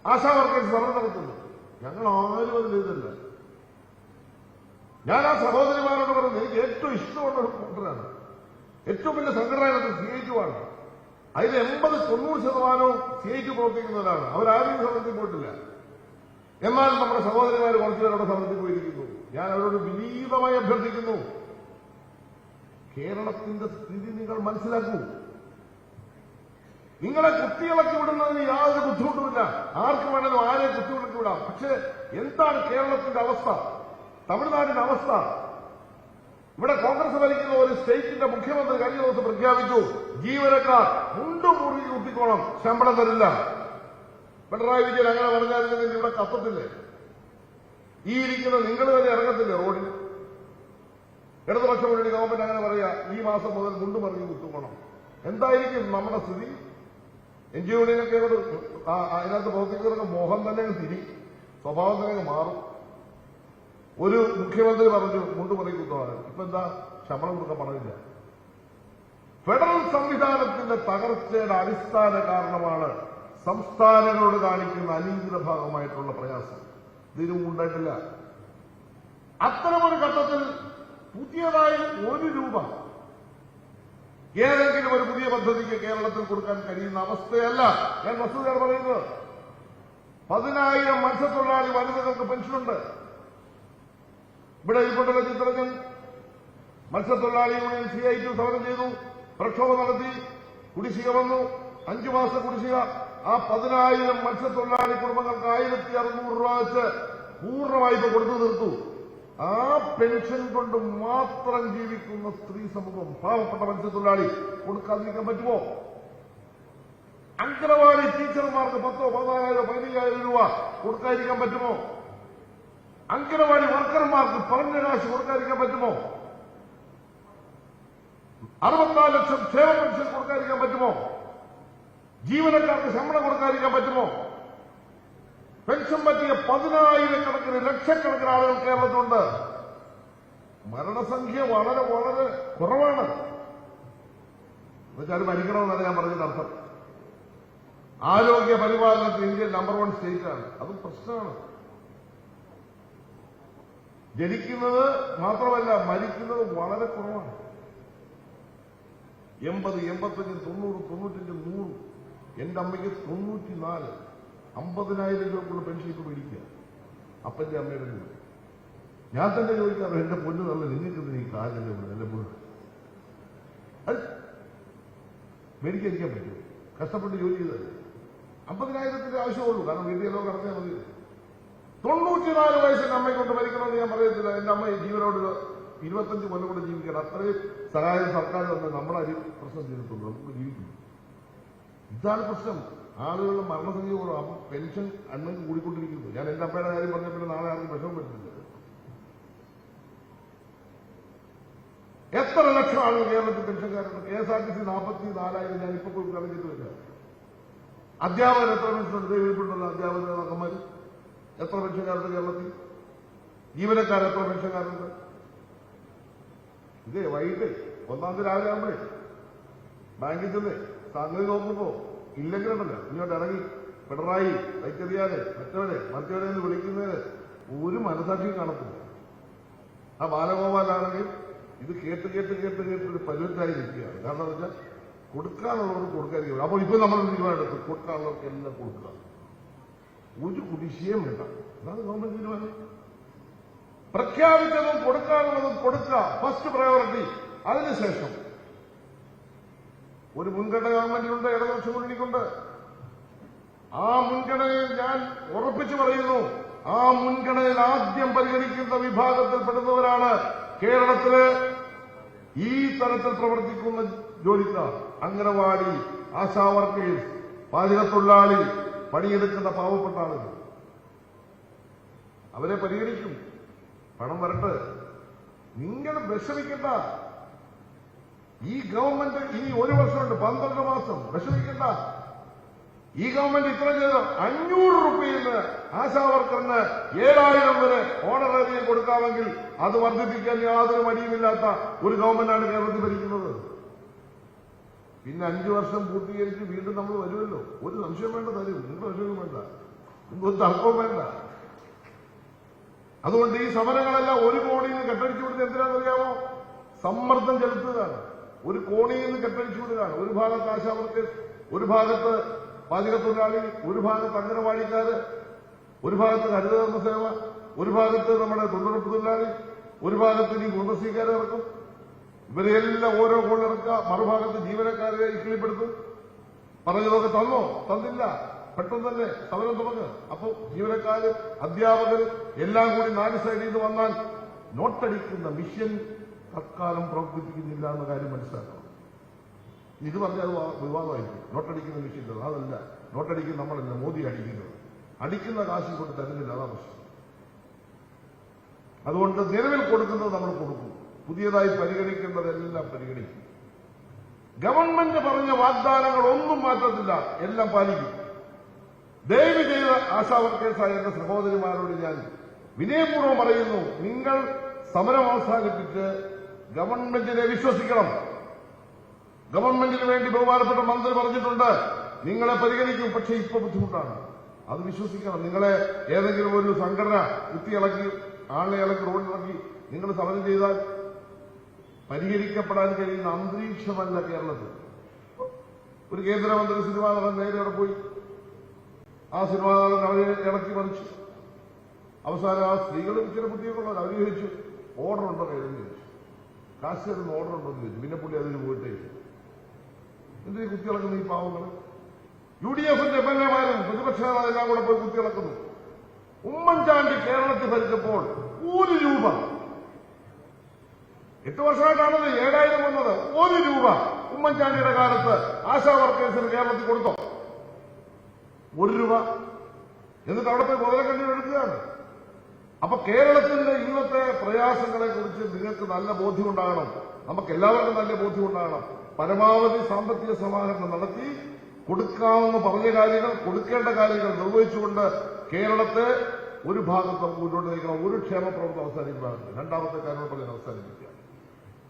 ASHA workers സമരം നടത്തുന്നു. ഞങ്ങൾ ആരും അത് ചെയ്തില്ല. ഞാൻ ആ സഹോദരിമാരോട് പറയുന്നത് എനിക്ക് ഏറ്റവും ഇഷ്ടമുള്ള ഒരു കൂട്ടരാണ്, ഏറ്റവും വലിയ സംഘടനയാണ് CITU ആണ്. അതിൽ 80-90% CITU പ്രവർത്തിക്കുന്നവരാണ്. അവരാരും സമരത്തിൽ പോയിട്ടില്ല. എന്നാൽ നമ്മുടെ സഹോദരിമാർ കുറച്ചുപേരുടെ സമരത്തിൽ പോയിരിക്കുന്നു. ഞാൻ അവരോട് വിനീതമായി അഭ്യർത്ഥിക്കുന്നു, കേരളത്തിന്റെ സ്ഥിതി നിങ്ങൾ മനസ്സിലാക്കൂ. നിങ്ങളെ കുത്തിയിളക്കി വിടുന്നതിന് യാതൊരു ബുദ്ധിമുട്ടുമില്ല. ആർക്ക് വേണമെങ്കിലും ആരെ കുത്തിയിളക്കി വിടാം. പക്ഷേ എന്താണ് കേരളത്തിന്റെ അവസ്ഥ, തമിഴ്നാടിന്റെ അവസ്ഥ? ഇവിടെ കോൺഗ്രസ് ഭരിക്കുന്ന ഒരു സ്റ്റേറ്റിന്റെ മുഖ്യമന്ത്രി കഴിഞ്ഞ ദിവസം പ്രഖ്യാപിച്ചു, ജീവനക്കാർ മുണ്ടുമുറുകി കുത്തിക്കോണം, ശമ്പളം തരില്ല. പിണറായി വിജയൻ അങ്ങനെ പറഞ്ഞായിരുന്നെങ്കിൽ ഇവിടെ കത്തത്തില്ലേ? ഈ ഇരിക്കുന്ന നിങ്ങൾ തന്നെ ഇറങ്ങത്തില്ലേ റോഡിൽ? ഇടതുപക്ഷ മുന്നണി ഗവൺമെന്റ് അങ്ങനെ പറയാ, ഈ മാസം മുതൽ മുണ്ടുമറിഞ്ഞ് കുത്തിക്കോണം. എന്തായിരിക്കും നമ്മുടെ സ്ഥിതി? NGO യൂണിയനൊക്കെ അതിനകത്ത് പ്രവർത്തിക്കുന്നവർക്ക് മോഹം തന്നെ തിരി, സ്വഭാവം തന്നെ മാറും. ഒരു മുഖ്യമന്ത്രി പറഞ്ഞു മുണ്ടുമറി കുത്തോളാൻ, ഇപ്പൊ എന്താ ശമ്പളം കൊടുക്കാൻ പണമില്ല. ഫെഡറൽ സംവിധാനത്തിന്റെ തകർച്ചയുടെ അടിസ്ഥാന കാരണമാണ് സംസ്ഥാനങ്ങളോട് കാണിക്കുന്ന അനീതിയുടെ ഭാഗമായിട്ടുള്ള പ്രയാസം. ഇതിനും ഉണ്ടായിട്ടില്ല. അത്തരമൊരു ഘട്ടത്തിൽ പുതിയതായി ₹1 ഏതെങ്കിലും ഒരു പുതിയ പദ്ധതിക്ക് കേരളത്തിൽ കൊടുക്കാൻ കഴിയുന്ന അവസ്ഥയല്ല ഞാൻ വസ്തുതയാണ് പറയുന്നത്. 10,000 മത്സ്യത്തൊഴിലാളി വനിതകൾക്ക് പെൻഷനുണ്ട്. ഇവിടെ ഇപ്പോഴുള്ള ചിത്രങ്ങൾ മത്സ്യത്തൊഴിലാളി യൂണിയൻ CITU സമരം ചെയ്തു, പ്രക്ഷോഭം നടത്തി, കുടിശ്ശിക വന്നു, 5 മാസ കുടിശ്ശിക. ആ 10,000 മത്സ്യത്തൊഴിലാളി കുടുംബങ്ങൾക്ക് ₹1,600 വെച്ച് പൂർണ്ണ വായ്പ കൊടുത്തു തീർത്തു. ആ പെൻഷൻ കൊണ്ട് മാത്രം ജീവിക്കുന്ന സ്ത്രീ സമൂഹം, പാവപ്പെട്ട മത്സ്യത്തൊഴിലാളി കൊടുക്കാതിരിക്കാൻ പറ്റുമോ? അങ്കണവാടി ടീച്ചർമാർക്ക് 10,000, 14,000, 15,000 കൊടുക്കാതിരിക്കാൻ പറ്റുമോ? അങ്കണവാടി വർക്കർമാർക്ക് പറഞ്ഞ കാശ് കൊടുക്കാതിരിക്കാൻ പറ്റുമോ? 64 ലക്ഷം ക്ഷേമ പെൻഷൻ കൊടുക്കാതിരിക്കാൻ പറ്റുമോ? ജീവനക്കാർക്ക് ശമ്പളം കൊടുക്കാതിരിക്കാൻ പറ്റുമോ? പെൻഷൻ പറ്റിയ 10,000-കണക്കിന് ലക്ഷക്കണക്കിന് ആളുകൾ കേരളത്തിലുണ്ട്. മരണസംഖ്യ വളരെ വളരെ കുറവാണ്. എന്നുവെച്ചാൽ മരിക്കണമെന്നാണ് ഞാൻ പറഞ്ഞതിന്റെ അർത്ഥം. ആരോഗ്യ പരിപാലനത്തിൽ ഇന്ത്യയിൽ നമ്പർ 1 സ്റ്റേറ്റാണ്. അതും പ്രശ്നമാണ്. ജനിക്കുന്നത് മാത്രമല്ല മരിക്കുന്നത് വളരെ കുറവാണ്. 80, 85, 90, 95, 100. എന്റെ അമ്മയ്ക്ക് 94. 50,000 രൂപക്കുള്ള പെൻഷൻ ഇപ്പൊ മേടിക്കുക അപ്പന്റെ അമ്മയുടെ കൂടെ. ഞാൻ തന്നെ ചോദിക്കാറ്, എന്റെ പൊന്നു നല്ല നിങ്ങൾക്ക് ഈ കാലല്ലേ എന്റെ പൊന്നു അത് മേടിക്കാതിരിക്കാൻ പറ്റും? കഷ്ടപ്പെട്ട് ജോലി ചെയ്തല്ലേ. 50,000 ആവശ്യമുള്ളൂ, കാരണം വീട്ടിലോ കടത്തിയാൽ മതി. 94 വയസ്സിന് അമ്മയെ കൊണ്ട് മരിക്കണമെന്ന് ഞാൻ പറയത്തില്ല. എന്റെ അമ്മ ജീവനോട് 25 കൊല്ലം കൂടെ ജീവിക്കണം. അത്രയും സഹായം സർക്കാർ തന്നെ നമ്മളതിൽ പ്രശ്നം ചെയ്തിട്ടുണ്ട്. നമുക്ക് ജീവിക്കുന്നു. ഇതാണ് പ്രശ്നം. ആളുകളുടെ മരണസംഖ്യ കുറവ്, പെൻഷൻ അന്നും കൂടിക്കൊണ്ടിരിക്കുന്നു. ഞാൻ എന്റെ അമ്മയുടെ കാര്യം പറഞ്ഞപ്പോൾ നാളെ ആർക്കും വിഷമം പറ്റുന്നില്ല. എത്ര ലക്ഷം ആളുകൾ കേരളത്തിൽ പെൻഷൻകാരുണ്ട്? KSRTC 44,000 ഞാനിപ്പോ കണക്കിട്ട് വരിക. അധ്യാപകർ എത്ര പെൻഷനുണ്ട്? വീട്ടിലുള്ള അധ്യാപകന്മാർ എത്ര പെൻഷൻകാരുണ്ട് കേരളത്തിൽ? ജീവനക്കാർ എത്ര പെൻഷൻകാരുണ്ട്? ഇതേ വൈകിട്ട് 1-ാം തീയതി രാവിലെ ആകുമ്പോഴേ ബാങ്കിൽ ചെന്ന് സംഗതി നോക്കുമ്പോ ഇല്ലെങ്കിലുണ്ടല്ലോ ഇങ്ങോട്ട് ഇറങ്ങി പിണറായി വൈറ്ററിയാതെ മറ്റവരെ എന്ന് വിളിക്കുന്നതിന് ഒരു മനസാക്ഷിയും കാണത്തില്ല. ആ ബാലഗോപാലാണെങ്കിൽ ഇത് കേട്ട് ഒരു പരുവത്തായി നിൽക്കുകയാണ്. കാരണം എന്താ വെച്ചാൽ കൊടുക്കാനുള്ളവർക്ക് കൊടുക്കാതിരിക്കും. അപ്പോൾ ഇപ്പൊ നമ്മൾ തീരുമാനമെടുത്തു, കൊടുക്കാനുള്ളവർക്ക് എല്ലാം കൊടുക്കുക, ഒരു കുടിശ്ശികയും വേണ്ട. അതാണ് ഗവൺമെന്റ് തീരുമാനം. പ്രഖ്യാപിച്ചതും കൊടുക്കാനുള്ളതും കൊടുക്കുക, ഫസ്റ്റ് പ്രയോറിറ്റി. അതിനുശേഷം ഒരു മുൻഗണന ഗവൺമെന്റിനുണ്ട്, ഇടതുപക്ഷ മുന്നണിക്കുണ്ട്. ആ മുൻഗണനയിൽ ഞാൻ ഉറപ്പിച്ചു പറയുന്നു, ആ മുൻഗണനയിൽ ആദ്യം പരിഗണിക്കുന്ന വിഭാഗത്തിൽപ്പെടുന്നവരാണ് കേരളത്തില് ഈ തരത്തിൽ പ്രവർത്തിക്കുന്ന ജോലിക്കാർ. അംഗനവാടി, ആശാ വർക്കേഴ്സ്, പാചകത്തൊഴിലാളി, പണിയെടുക്കുന്ന പാവപ്പെട്ട ആളുകൾ. അവരെ പരിഗണിക്കും. പണം വരട്ടെ, നിങ്ങൾ വിഷമിക്കണ്ട. ഈ ഗവൺമെന്റ് ഇനി 1 വർഷമുണ്ട്, 12 മാസം. വിഷമിക്കണ്ട. ഈ ഗവൺമെന്റ് ഇത്ര ചെയ്ത് 500 രൂപയിൽ ആശാവർക്കറിന് 7,000 വരെ ഓണറേറിയം കൊടുക്കാമെങ്കിൽ അത് വർദ്ധിപ്പിക്കാൻ യാതൊരു മടിയുമില്ലാത്ത ഒരു ഗവൺമെന്റാണ് കേരളത്തിൽ ഭരിക്കുന്നത്. പിന്നെ 5 വർഷം പൂർത്തീകരിച്ച് വീണ്ടും നമ്മൾ വരുമല്ലോ. ഒരു സംശയം വേണ്ട, തരും. നിങ്ങൾ വിഷയം വേണ്ട. ഒരു തർക്കവും വേണ്ട. അതുകൊണ്ട് ഈ സമരങ്ങളെല്ലാം ഒരു കോണിയിൽ നിന്ന് കെട്ടടിച്ചു വിടുന്നത് എന്തിനാണെന്നറിയാമോ? സമ്മർദ്ദം ചെലുത്തുകയാണ്. ഒരു കോണിയിൽ നിന്ന് കെട്ടടിച്ചു വിടുകയാണ്. ഒരു ഭാഗത്ത് ആശാവർക്കേഴ്സ്, ഒരു ഭാഗത്ത് പാചകത്തൊഴിലാളി, ഒരു ഭാഗത്ത് അംഗനവാടിക്കാര്, ഒരു ഭാഗത്ത് ഹരിതകർമ്മസേവ, ഒരു ഭാഗത്ത് നമ്മുടെ തൊഴിലുറപ്പ് തൊഴിലാളി, ഒരു ഭാഗത്ത് ഇനി കുടുംബശ്രീക്കാരെ ഇറക്കും. ഇവരെല്ലാം ഓരോ കോണിലിറക്കുക. മറുഭാഗത്ത് ജീവനക്കാരെ ഇക്കിളിപ്പെടുത്തും. പറഞ്ഞതൊക്കെ തന്നോ? തന്നില്ല. പെട്ടെന്ന് തന്നെ സമരം തുടങ്ങുക. അപ്പൊ ജീവനക്കാര്, അധ്യാപകർ എല്ലാം കൂടി 4 സൈഡിൽ നിന്ന് വന്നാൽ നോട്ടടിക്കുന്ന മിഷൻ തൽക്കാലം പ്രവർത്തിപ്പിക്കുന്നില്ല എന്ന കാര്യം മനസ്സിലാക്കണം. ഇത് പറഞ്ഞാൽ അത് വിവാദമായിരിക്കും. നോട്ടടിക്കുന്ന മിഷൻ അതല്ല. നോട്ടടിക്കുന്ന നമ്മളല്ല, മോദി അടിക്കുന്നത്. അടിക്കുന്ന കാശ് കൊണ്ട് തരുന്നില്ല, അതാണ് പ്രശ്നം. അതുകൊണ്ട് നിലവിൽ കൊടുക്കുന്നത് നമ്മൾ കൊടുക്കും. പുതിയതായി പരിഗണിക്കേണ്ടതെല്ലാം പരിഗണിക്കും. ഗവൺമെന്റ് പറഞ്ഞ വാഗ്ദാനങ്ങൾ ഒന്നും മാറ്റത്തില്ല, എല്ലാം പാലിക്കും. ദയവ് ചെയ്ത് ആശാവർക്കേഴ്സായ എന്റെ സഹോദരിമാരോട് ഞാൻ വിനയപൂർവ്വം പറയുന്നു, നിങ്ങൾ സമരം അവസാനിപ്പിച്ച് ഗവൺമെന്റിനെ വിശ്വസിക്കണം. ഗവൺമെന്റിന് വേണ്ടി ബഹുമാനപ്പെട്ട മന്ത്രി പറഞ്ഞിട്ടുണ്ട്, നിങ്ങളെ പരിഗണിക്കും. പക്ഷേ ഇപ്പൊ ബുദ്ധിമുട്ടാണ്, അത് വിശ്വസിക്കണം. നിങ്ങളെ ഏതെങ്കിലും ഒരു സംഘടന കുത്തിയിളക്കി, ആളെ ഇളക്കി, റോഡിലിറക്കി നിങ്ങൾ സമരം ചെയ്താൽ പരിഹരിക്കപ്പെടാൻ കഴിയുന്ന അന്തരീക്ഷമല്ല കേരളത്തിൽ. ഒരു കേന്ദ്രമന്ത്രി സിനിമാ നടൻ നേരെ അവിടെ പോയി, ആ സിനിമാ നടൻ അവരെ ഇളക്കി മറിച്ചു. അവസാനം ആ സ്ത്രീകളും ചില ബുദ്ധിയൊക്കെയുള്ളത് അവർ ചോദിച്ചു, ഓർഡർ ഉണ്ടോ കയ്യിലെന്ന് ചോദിച്ചു. കാശ് തരുന്ന ഓർഡർ ഉണ്ടോ എന്ന് ചോദിച്ചു. പിന്നെ പുള്ളി അതിന് പോയിട്ടേ എന്തിനീ കുത്തിയിളക്കുന്ന ഈ പാവങ്ങൾ? UDFന്റെ MLA-മാരും പ്രതിപക്ഷ നേതാവെല്ലാം കൂടെ പോയി കുത്തിയിളക്കുന്നു. ഉമ്മൻചാണ്ടി കേരളത്തിൽ ഭരിച്ചപ്പോൾ 1 രൂപ, 8 വർഷമായിട്ടാണല്ലോ 7000 വന്നത്. 1 രൂപ ഉമ്മൻചാണ്ടിയുടെ കാലത്ത് ആശാ വർക്കേഴ്സിന് കേരളത്തിൽ കൊടുത്തോ? 1 രൂപ. എന്നിട്ട് അവിടെ പോയി മുതല കണ്ണീർ എടുക്കുകയാണ്. അപ്പൊ കേരളത്തിന്റെ ഇന്നത്തെ പ്രയാസങ്ങളെ കുറിച്ച് നിങ്ങൾക്ക് നല്ല ബോധ്യമുണ്ടാകണം. നമുക്ക് എല്ലാവർക്കും നല്ല ബോധ്യമുണ്ടാകണം. പരമാവധി സാമ്പത്തിക സമാഹരണം നടത്തി കൊടുക്കാമെന്ന് പറഞ്ഞ കാര്യങ്ങൾ, കൊടുക്കേണ്ട കാര്യങ്ങൾ നിർവഹിച്ചുകൊണ്ട് കേരളത്തെ ഒരു ഭാഗത്ത് മുന്നോട്ട് നയിക്കണം. ഒരു ക്ഷേമ പ്രവർത്തനം അവസാനിക്കാൻ, രണ്ടാമത്തെ കാര്യം പറഞ്ഞ് അവസാനിപ്പിക്കുക.